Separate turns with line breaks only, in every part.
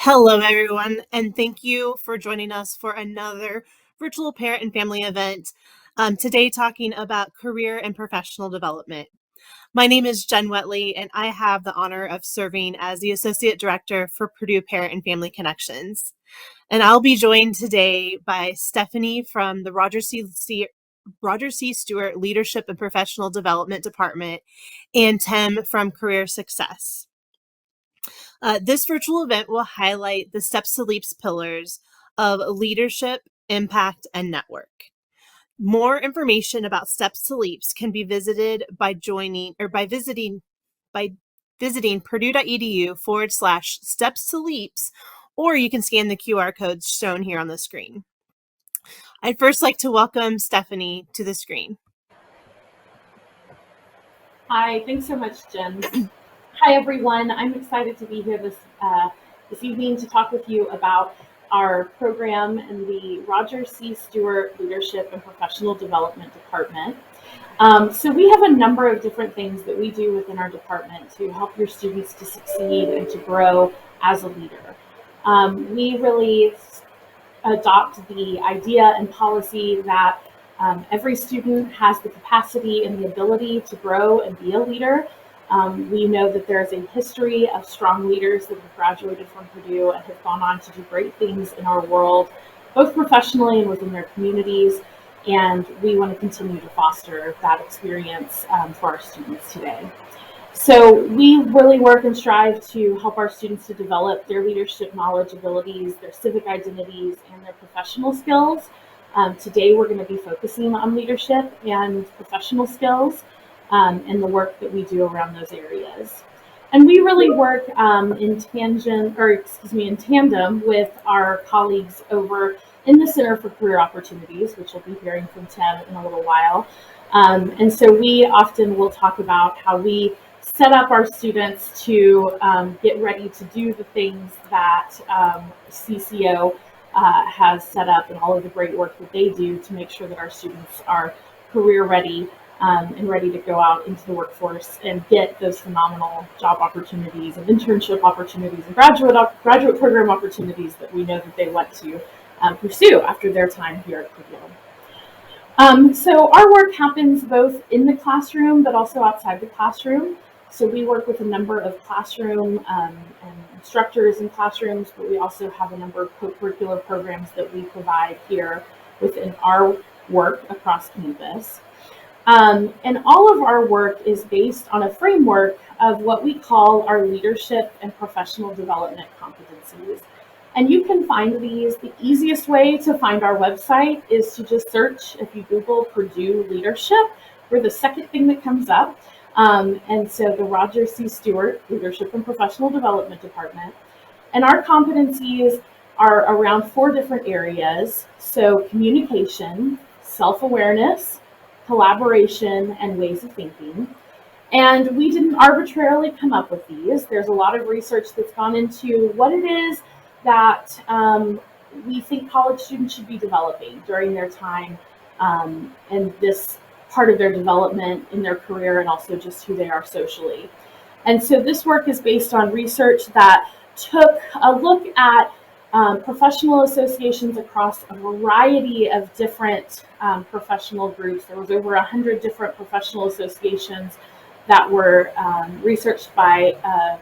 Hello, everyone, and thank you for joining us for another virtual parent and family event. Today, talking about career and professional development. My name is Jen Wetley, and I have the honor of serving as the Associate Director for Purdue Parent and Family Connections. And I'll be joined today by Stephanie from the Roger C. Stewart Leadership and Professional Development Department and Tim from Career Success. This virtual event will highlight the Steps to Leaps pillars of leadership, impact, and network. More information about Steps to Leaps can be visited by visiting purdue.edu/steps to leaps, or you can scan the QR codes shown here on the screen. I'd first like to welcome Stephanie to the screen.
Hi, thanks so much, Jen. Hi, everyone. I'm excited to be here this evening to talk with you about our program in the Roger C. Stewart Leadership and Professional Development Department. So we have a number of different things that we do within our department to help your students to succeed and to grow as a leader. We really adopt the idea and policy that every student has the capacity and the ability to grow and be a leader. We know that there's a history of strong leaders that have graduated from Purdue and have gone on to do great things in our world, both professionally and within their communities. And we want to continue to foster that experience for our students today. So we really work and strive to help our students to develop their leadership knowledge, abilities, their civic identities, and their professional skills. Today we're going to be focusing on leadership and professional skills and the work that we do around those areas. And we really work in tandem with our colleagues over in the Center for Career Opportunities, which you'll be hearing from Tim in a little while. And so we often will talk about how we set up our students to get ready to do the things that CCO has set up and all of the great work that they do to make sure that our students are career ready and ready to go out into the workforce and get those phenomenal job opportunities and internship opportunities and graduate program opportunities that we know that they want to pursue after their time here at Purdue. So our work happens both in the classroom but also outside the classroom. So we work with a number of classroom and instructors in classrooms, but we also have a number of co-curricular programs that we provide here within our work across campus. And all of our work is based on a framework of what we call our leadership and professional development competencies. And you can find these. The easiest way to find our website is to just search, if you Google Purdue Leadership, we're the second thing that comes up. And so the Roger C. Stewart Leadership and Professional Development Department. And our competencies are around 4 different areas. So communication, self-awareness, collaboration, and ways of thinking. And we didn't arbitrarily come up with these. There's a lot of research that's gone into what it is that we think college students should be developing during their time and this part of their development in their career and also just who they are socially. And so this work is based on research that took a look at professional associations across a variety of different professional groups. There was over 100 different professional associations that were researched by a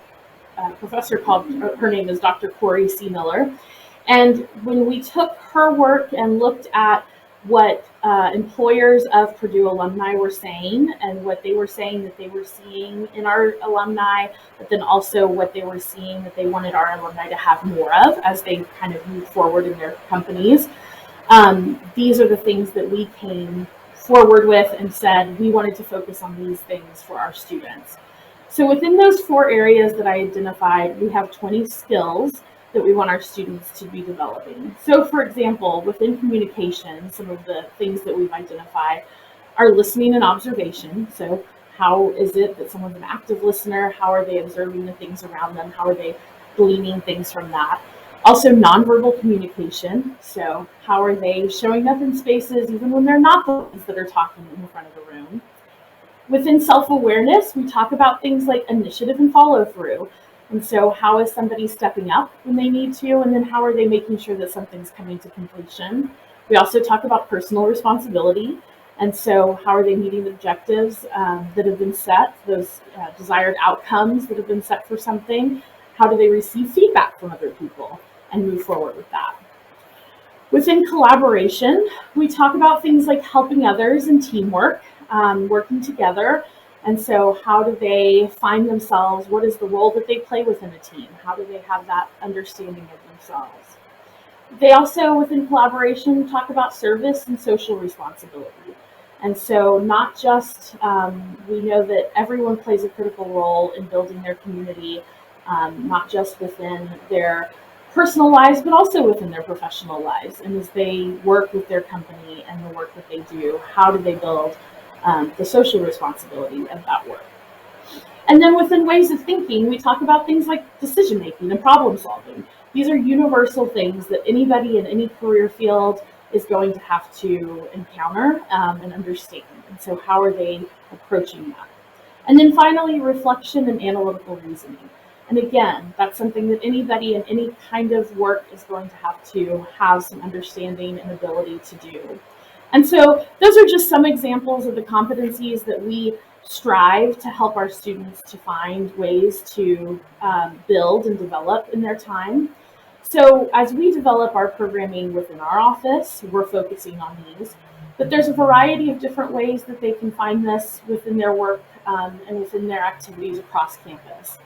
professor her name is Dr. Corey C. Miller. And when we took her work and looked at what employers of Purdue alumni were saying and what they were saying that they were seeing in our alumni, but then also what they were seeing that they wanted our alumni to have more of as they kind of move forward in their companies. These are the things that we came forward with and said we wanted to focus on these things for our students. So within those 4 areas that I identified, we have 20 skills that we want our students to be developing. So for example, within communication, some of the things that we've identified are listening and observation. So how is it that someone's an active listener? How are they observing the things around them? How are they gleaning things from that? Also nonverbal communication. So how are they showing up in spaces even when they're not the ones that are talking in the front of the room? Within self-awareness, we talk about things like initiative and follow through. And so, how is somebody stepping up when they need to? And then, how are they making sure that something's coming to completion? We also talk about personal responsibility. And so, how are they meeting the objectives that have been set, those desired outcomes that have been set for something? How do they receive feedback from other people and move forward with that? Within collaboration, we talk about things like helping others and teamwork, working together. And so, how do they find themselves? What is the role that they play within a team? How do they have that understanding of themselves? They also, within collaboration, talk about service and social responsibility. And so, not just, we know that everyone plays a critical role in building their community, not just within their personal lives, but also within their professional lives. And as they work with their company and the work that they do, how do they build the social responsibility of that work? And then within ways of thinking, we talk about things like decision making and problem solving. These are universal things that anybody in any career field is going to have to encounter and understand. And so, how are they approaching that? And then finally, reflection and analytical reasoning. And again, that's something that anybody in any kind of work is going to have some understanding and ability to do. And so those are just some examples of the competencies that we strive to help our students to find ways to build and develop in their time. So as we develop our programming within our office, we're focusing on these. But there's a variety of different ways that they can find this within their work and within their activities across campus.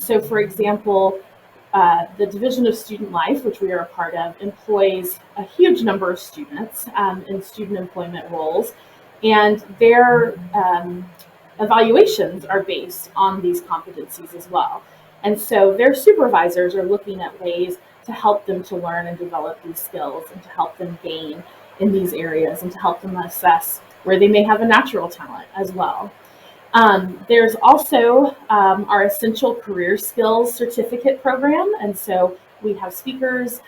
So for example, the Division of Student Life, which we are a part of, employs a huge number of students in student employment roles, and their evaluations are based on these competencies as well. And so their supervisors are looking at ways to help them to learn and develop these skills and to help them gain in these areas and to help them assess where they may have a natural talent as well. There's also our Essential Career Skills Certificate program. And so we have speakers,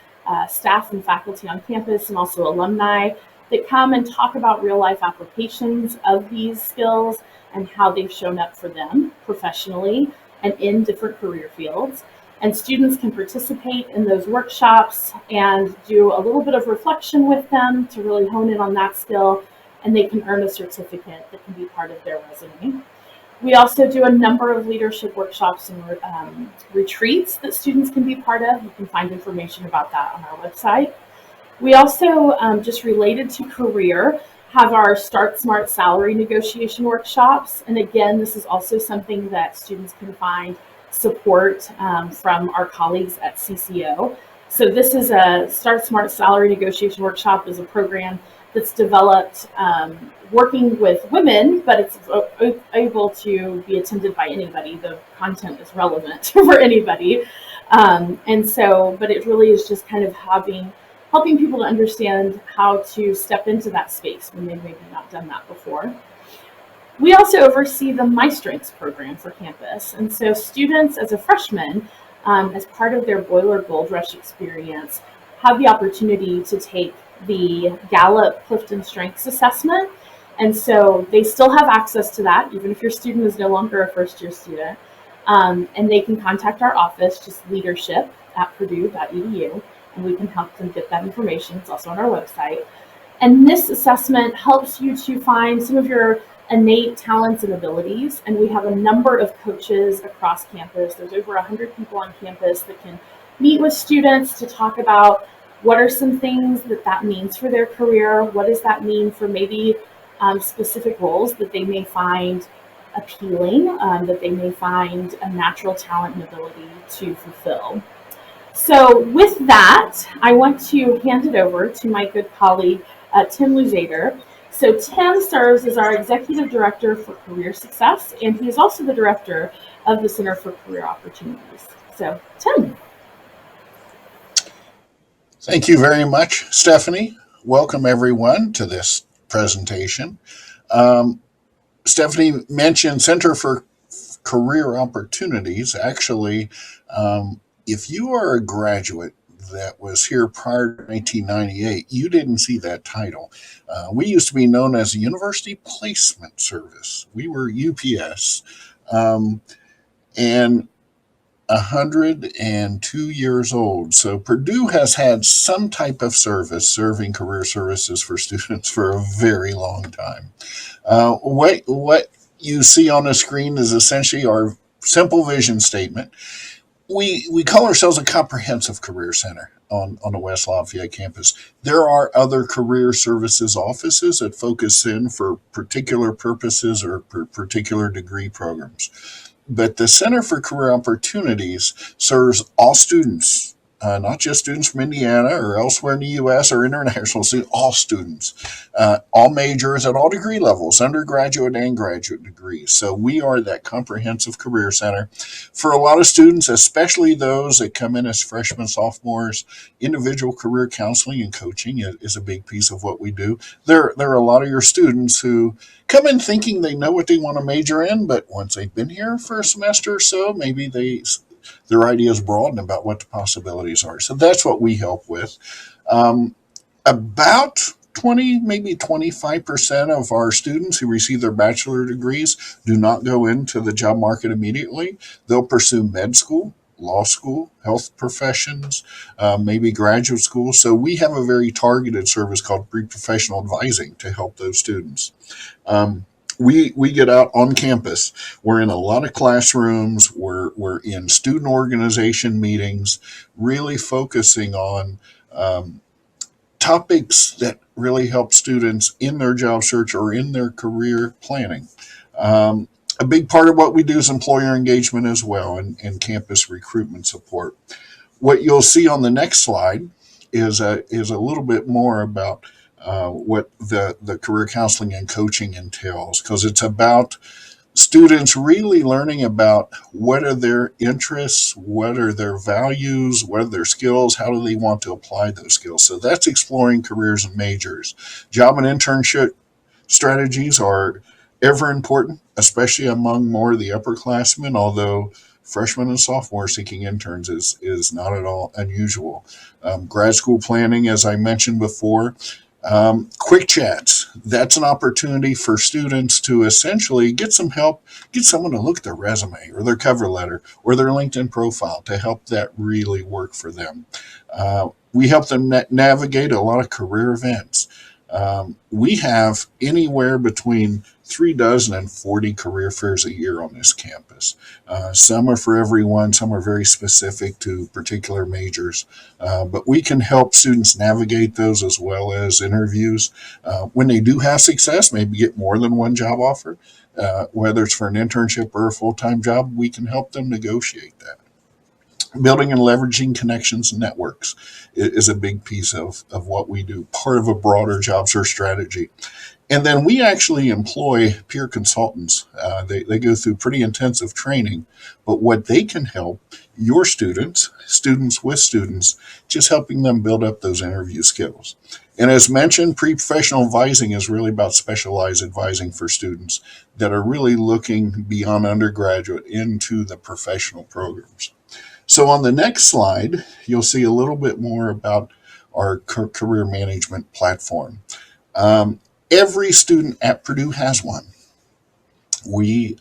staff and faculty on campus, and also alumni that come and talk about real life applications of these skills and how they've shown up for them professionally and in different career fields. And students can participate in those workshops and do a little bit of reflection with them to really hone in on that skill, and they can earn a certificate that can be part of their resume. We also do a number of leadership workshops and retreats that students can be part of. You can find information about that on our website. We also, just related to career, have our Start Smart salary negotiation workshops. And again, this is also something that students can find support from our colleagues at CCO. So this is a Start Smart salary negotiation workshop is a program that's developed working with women, but it's able to be attended by anybody. The content is relevant for anybody. And so, but it really is just kind of helping people to understand how to step into that space when they've maybe not done that before. We also oversee the My Strengths program for campus. And so students as a freshman, as part of their Boiler Gold Rush experience, have the opportunity to take the Gallup Clifton Strengths Assessment. And so they still have access to that, even if your student is no longer a first year student. And they can contact our office, just leadership@purdue.edu, and we can help them get that information. It's also on our website. And this assessment helps you to find some of your innate talents and abilities. And we have a number of coaches across campus. There's over 100 people on campus that can meet with students to talk about what are some things that means for their career. What does that mean for maybe specific roles that they may find appealing, that they may find a natural talent and ability to fulfill. So with that, I want to hand it over to my good colleague, Tim Luzader. So Tim serves as our Executive Director for Career Success, and he is also the Director of the Center for Career Opportunities. So Tim.
Thank you very much, Stephanie. Welcome everyone to this presentation. Stephanie mentioned Center for Career Opportunities. Actually, if you are a graduate that was here prior to 1998, you didn't see that title. We used to be known as a University Placement Service. We were UPS. And 102 years old. So Purdue has had some type of service serving career services for students for a very long time. What you see on the screen is essentially our simple vision statement. We call ourselves a comprehensive career center on the West Lafayette campus. There are other career services offices that focus in for particular purposes or particular degree programs. But the Center for Career Opportunities serves all students, not just students from Indiana or elsewhere in the U.S. or international students, all students, all majors at all degree levels, undergraduate and graduate degrees. So we are that comprehensive career center for a lot of students, especially those that come in as freshmen, sophomores. Individual career counseling and coaching is a big piece of what we do. There are a lot of your students who come in thinking they know what they want to major in, but once they've been here for a semester or so, maybe their ideas broaden about what the possibilities are. So that's what we help with. About 20, maybe 25% of our students who receive their bachelor degrees do not go into the job market immediately. They'll pursue med school, law school, health professions, maybe graduate school. So we have a very targeted service called pre-professional advising to help those students. We get out on campus. We're in a lot of classrooms. We're in student organization meetings, really focusing on topics that really help students in their job search or in their career planning. A big part of what we do is employer engagement as well and campus recruitment support. What you'll see on the next slide is a little bit more about what the career counseling and coaching entails, because it's about students really learning about what are their interests, what are their values, what are their skills, how do they want to apply those skills. So that's exploring careers and majors. Job and internship strategies are ever important, especially among more of the upperclassmen, although freshmen and sophomore seeking interns is not at all unusual. Grad school planning, as I mentioned before. Quick chats. That's an opportunity for students to essentially get some help, get someone to look at their resume or their cover letter or their LinkedIn profile to help that really work for them. We help them navigate a lot of career events. We have anywhere between 3 dozen and 40 career fairs a year on this campus. Some are for everyone, some are very specific to particular majors, but we can help students navigate those as well as interviews. When they do have success, maybe get more than one job offer, whether it's for an internship or a full-time job, we can help them negotiate that. Building and leveraging connections and networks is a big piece of what we do, part of a broader job search strategy. And then we actually employ peer consultants. They go through pretty intensive training, but what they can help your students with students, just helping them build up those interview skills. And as mentioned, pre-professional advising is really about specialized advising for students that are really looking beyond undergraduate into the professional programs. So on the next slide, you'll see a little bit more about our career management platform. Every student at Purdue has one. We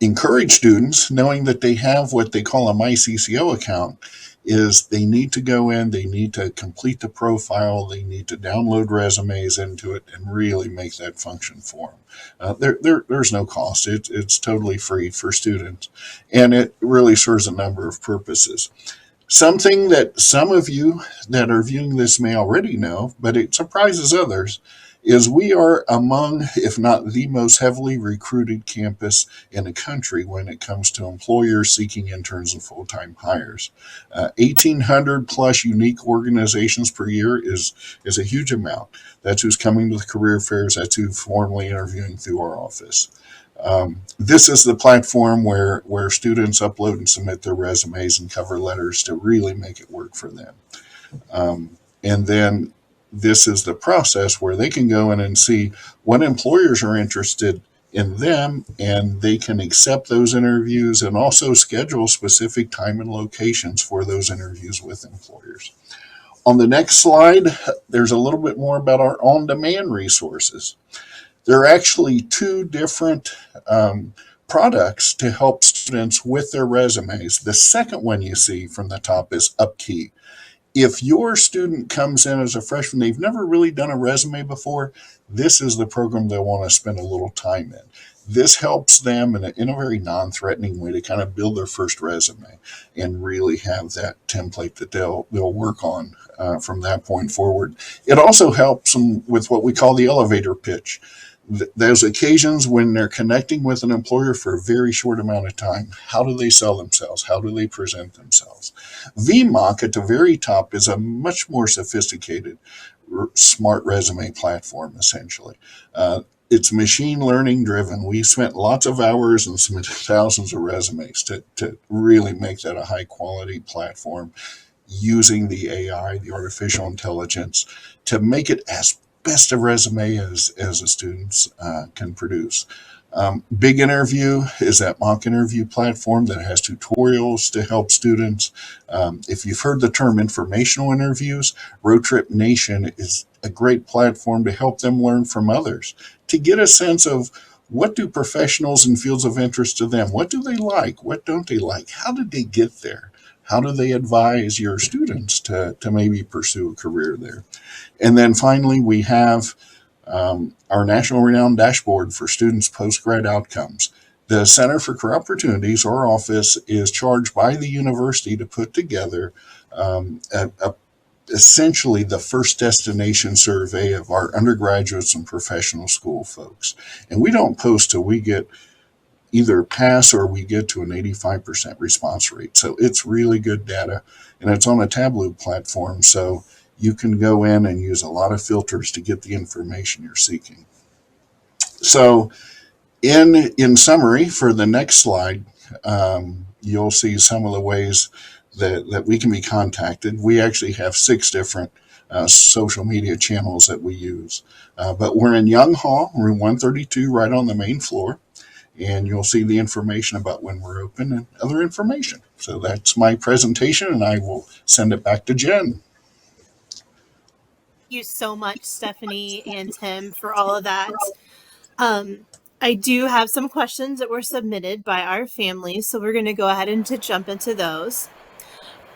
encourage students, knowing that they have what they call a MyCCO account, is they need to go in, they need to complete the profile, they need to download resumes into it and really make that function for them. There's no cost. It's totally free for students, and it really serves a number of purposes. Something that some of you that are viewing this may already know, but it surprises others, is we are among, if not the most heavily recruited campus in the country when it comes to employers seeking interns and full-time hires. 1,800 plus unique organizations per year is a huge amount. That's who's coming to the career fairs. That's who's formally interviewing through our office. This is the platform where students upload and submit their resumes and cover letters to really make it work for them. And then this is the process where they can go in and see what employers are interested in them, and they can accept those interviews and also schedule specific time and locations for those interviews with employers. On the next slide, there's a little bit more about our on-demand resources. There are actually two different products to help students with their resumes. The second one you see from the top is Upkey. If your student comes in as a freshman, they've never really done a resume before, this is the program they'll want to spend a little time in. This helps them in a very non-threatening way to kind of build their first resume and really have that template that they'll work on from that point forward. It also helps them with what we call the elevator pitch. Those occasions when they're connecting with an employer for a very short amount of time. How do they sell themselves? How do they present themselves? VMOC at the very top is a much more sophisticated, smart resume platform, essentially. It's machine learning driven. We spent lots of hours and submitted thousands of resumes to really make that a high quality platform using the AI, the artificial intelligence, to make it as best a resume as the students can produce. Big Interview is that mock interview platform that has tutorials to help students. If you've heard the term informational interviews, Road Trip Nation is a great platform to help them learn from others, to get a sense of what do professionals in fields of interest to them, what do they like, what don't they like, how did they get there, how do they advise your students to maybe pursue a career there. And then finally, we have our national renowned dashboard for students' post-grad outcomes. The Center for Career Opportunities, our office, is charged by the university to put together essentially the first destination survey of our undergraduates and professional school folks. And we don't post till we get either pass or we get to an 85% response rate. So it's really good data, and it's on a Tableau platform. So you can go in and use a lot of filters to get the information you're seeking. So in summary, for the next slide, you'll see some of the ways that we can be contacted. We actually have 6 different social media channels that we use. But we're in Young Hall, room 132, right on the main floor. And you'll see the information about when we're open and other information. So that's my presentation, and I will send it back to Jen.
Thank you so much, Stephanie and Tim, for all of that. I do have some questions that were submitted by our family, so we're going to go ahead and jump into those.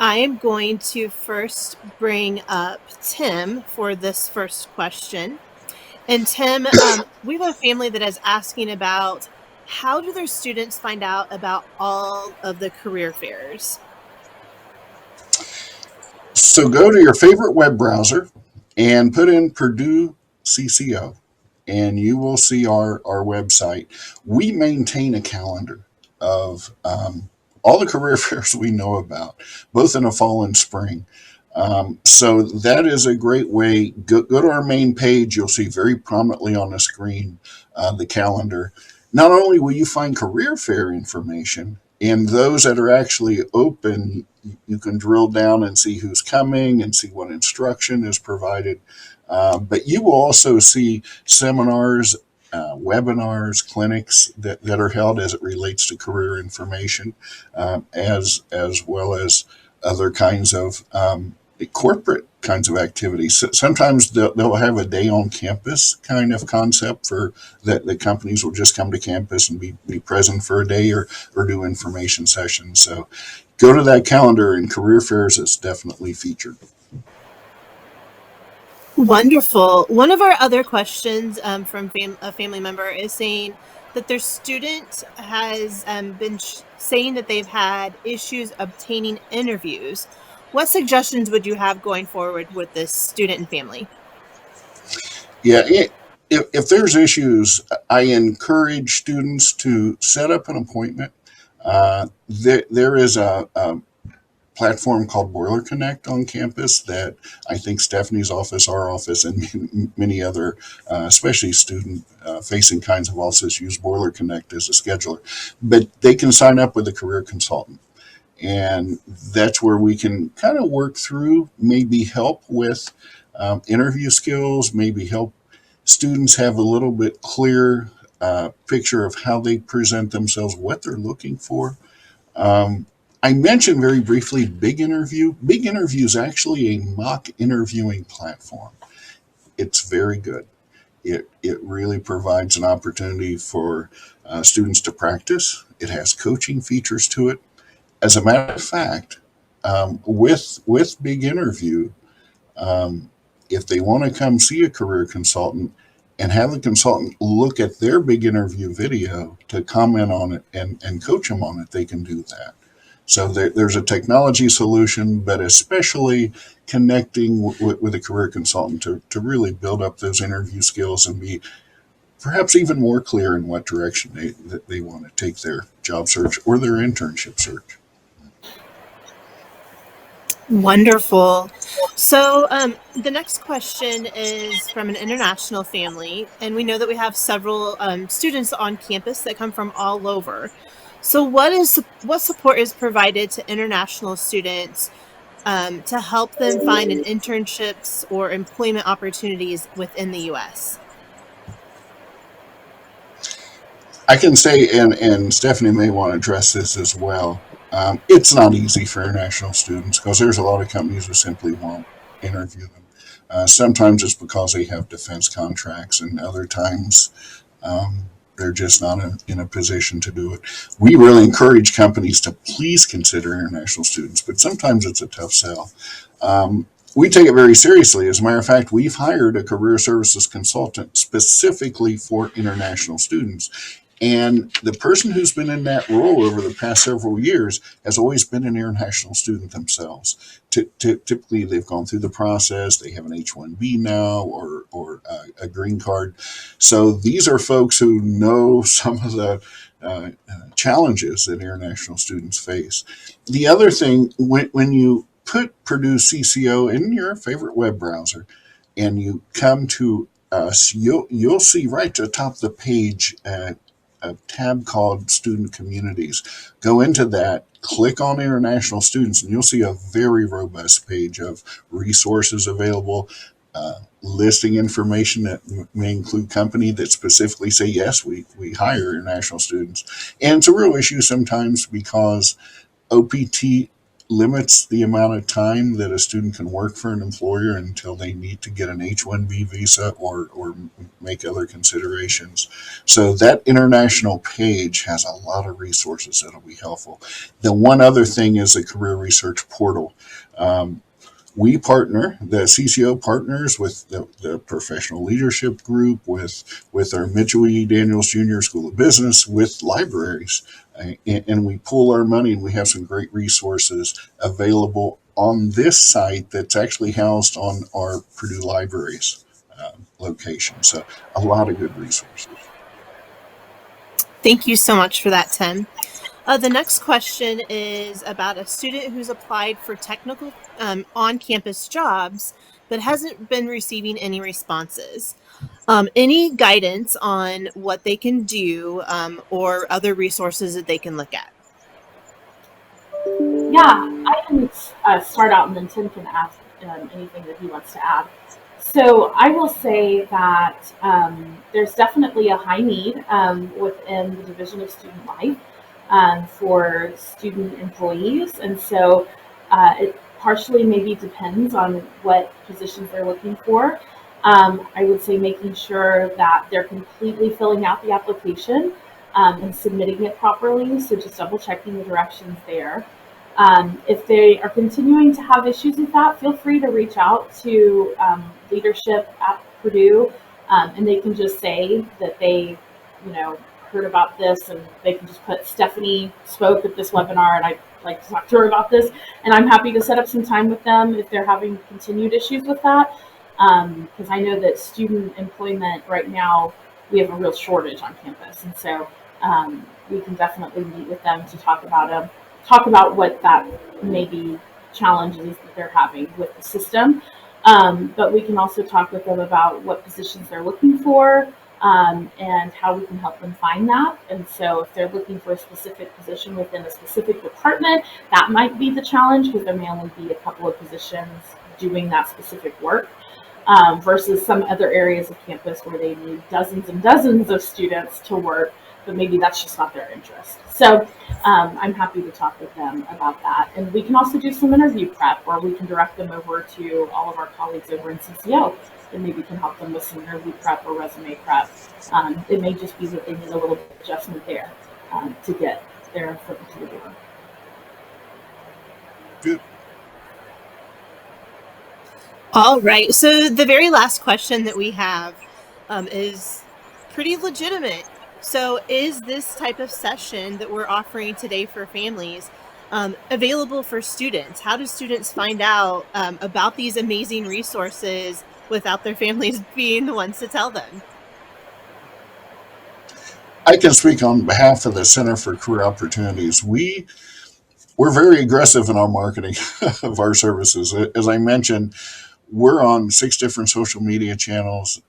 I am going to first bring up Tim for this first question. And Tim, we have a family that is asking about how do their students find out about all of the career fairs?
So go to your favorite web browser and put in Purdue CCO, and you will see our website. We maintain a calendar of all the career fairs we know about, both in the fall and spring. So that is a great way. Go to our main page. You'll see very prominently on the screen the calendar. Not only will you find career fair information, and those that are actually open, you can drill down and see who's coming and see what instruction is provided. But you will also see seminars, webinars, clinics that are held as it relates to career information, as well as other kinds of corporate kinds of activities. So sometimes they'll have a day on campus kind of concept for that. The companies will just come to campus and be present for a day or do information sessions. So go to that calendar, and career fairs is definitely featured.
Wonderful. One of our other questions from a family member is saying that their student has been saying that they've had issues obtaining interviews. What suggestions would you have going forward with this student and family?
Yeah, if there's issues, I encourage students to set up an appointment. There is a platform called Boiler Connect on campus that I think Stephanie's office, our office, and many other, especially student-facing kinds of offices, use Boiler Connect as a scheduler. But they can sign up with a career consultant. And that's where we can kind of work through, maybe help with interview skills, maybe help students have a little bit clearer picture of how they present themselves, what they're looking for. I mentioned very briefly Big Interview. Big Interview is actually a mock interviewing platform. It's very good. It really provides an opportunity for students to practice. It has coaching features to it. As a matter of fact, with Big Interview, um, if they want to come see a career consultant and have the consultant look at their Big Interview video to comment on it and coach them on it, they can do that. So there's a technology solution, but especially connecting with a career consultant to really build up those interview skills and be perhaps even more clear in what direction they want to take their job search or their internship search.
Wonderful. So the next question is from an international family, and we know that we have several students on campus that come from all over. So what support is provided to international students to help them find an internships or employment opportunities within the U.S.?
I can say, and Stephanie may want to address this as well. It's not easy for international students because there's a lot of companies who simply won't interview them. Sometimes it's because they have defense contracts, and other times they're just not in a position to do it. We really encourage companies to please consider international students, but sometimes it's a tough sell. We take it very seriously. As a matter of fact, we've hired a career services consultant specifically for international students. And the person who's been in that role over the past several years has always been an international student themselves. Typically, they've gone through the process. They have an H-1B now or a green card. So these are folks who know some of the challenges that international students face. The other thing, when you put Purdue CCO in your favorite web browser and you come to us, you'll see right to the top of the page a tab called Student Communities. Go into that, click on International Students, and you'll see a very robust page of resources available, listing information that may include company that specifically say, yes, we hire international students. And it's a real issue sometimes because OPT limits the amount of time that a student can work for an employer until they need to get an H-1B visa or make other considerations. So that international page has a lot of resources that'll be helpful. The one other thing is the career research portal. We partner, the CCO partners with the professional leadership group, with our Mitchell E. Daniels Jr. School of Business, with libraries. And we pool our money, and we have some great resources available on this site that's actually housed on our Purdue Libraries location. So a lot of good resources.
Thank you so much for that, Tim. The next question is about a student who's applied for technical on-campus jobs but hasn't been receiving any responses. Any guidance on what they can do or other resources that they can look at?
Yeah, I can start out and then Tim can ask anything that he wants to add. So I will say that there's definitely a high need within the Division of Student Life for student employees. And so it partially maybe depends on what positions they're looking for. I would say making sure that they're completely filling out the application and submitting it properly. So just double checking the directions there. If they are continuing to have issues with that, feel free to reach out to leadership at Purdue, and they can just say that they, heard about this, and they can just put Stephanie spoke at this webinar, and I'd like to talk to her about this, and I'm happy to set up some time with them if they're having continued issues with that, because I know that student employment right now, we have a real shortage on campus, and so we can definitely meet with them to talk about what that maybe challenges that they're having with the system. But we can also talk with them about what positions they're looking for and how we can help them find that. And so if they're looking for a specific position within a specific department, that might be the challenge because there may only be a couple of positions doing that specific work versus some other areas of campus where they need dozens and dozens of students to work, but maybe that's just not their interest. So I'm happy to talk with them about that. And we can also do some interview prep, or we can direct them over to all of our colleagues over in CCO that maybe can help them with some interview prep or resume prep. It may just be that they need a little bit of adjustment there to get their foot into the door.
Good.
All right. So the very last question that we have is pretty legitimate. So is this type of session that we're offering today for families available for students? How do students find out about these amazing resources without their families being the ones to tell them?
I can speak on behalf of the Center for Career Opportunities. We're very aggressive in our marketing of our services. As I mentioned, we're on 6 different social media channels,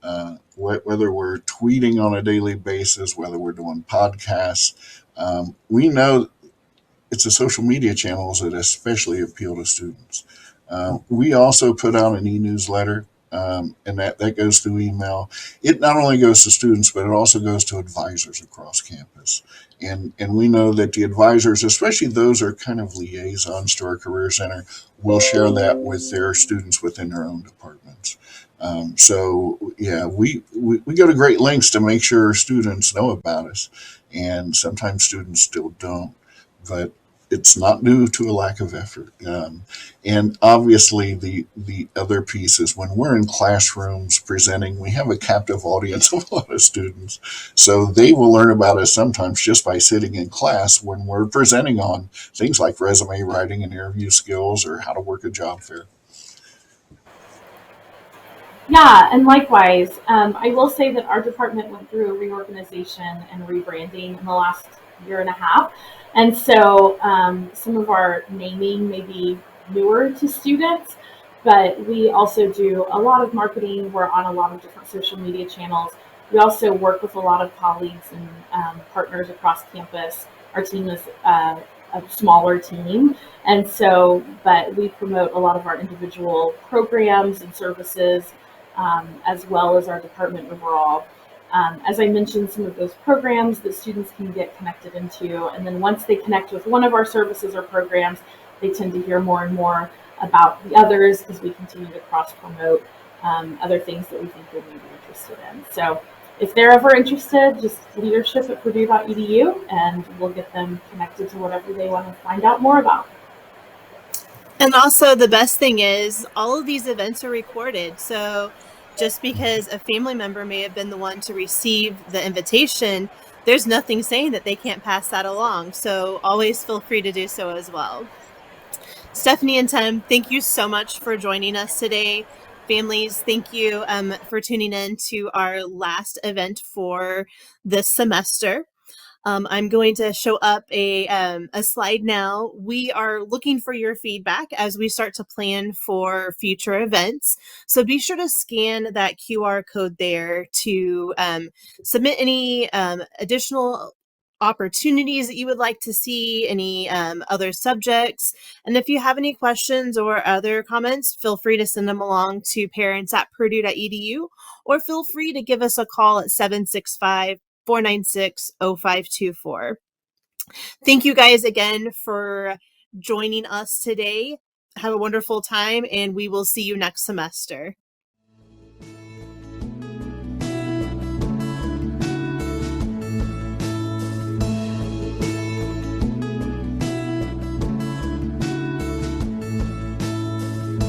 whether we're tweeting on a daily basis, whether we're doing podcasts. We know it's the social media channels that especially appeal to students. We also put out an e-newsletter, and that goes through email. It not only goes to students, but it also goes to advisors across campus. And we know that the advisors, especially those are kind of liaisons to our career center, will share that with their students within their own departments. So yeah, we go to great lengths to make sure students know about us, and sometimes students still don't, but it's not due to a lack of effort. And obviously, the other piece is when we're in classrooms presenting, we have a captive audience of a lot of students. So they will learn about us sometimes just by sitting in class when we're presenting on things like resume writing and interview skills or how to work a job fair.
Yeah, and likewise, I will say that our department went through a reorganization and rebranding in the last year and a half. And so some of our naming may be newer to students, but we also do a lot of marketing. We're on a lot of different social media channels. We also work with a lot of colleagues and partners across campus. Our team is a smaller team. And so, but we promote a lot of our individual programs and services as well as our department overall. As I mentioned, some of those programs that students can get connected into, and then once they connect with one of our services or programs, they tend to hear more and more about the others because we continue to cross promote other things that we think they may be interested in. So if they're ever interested, just leadership at purdue.edu, and we'll get them connected to whatever they want to find out more about.
And also, the best thing is all of these events are recorded. So just because a family member may have been the one to receive the invitation, there's nothing saying that they can't pass that along. So always feel free to do so as well. Stephanie and Tim, thank you so much for joining us today. Families, thank you for tuning in to our last event for this semester. I'm going to show up a slide now. We are looking for your feedback as we start to plan for future events. So be sure to scan that QR code there to submit any additional opportunities that you would like to see, any other subjects. And if you have any questions or other comments, feel free to send them along to parents@purdue.edu, or feel free to give us a call at 765-496-0524. Thank you guys again for joining us today. Have a wonderful time, and we will see you next semester.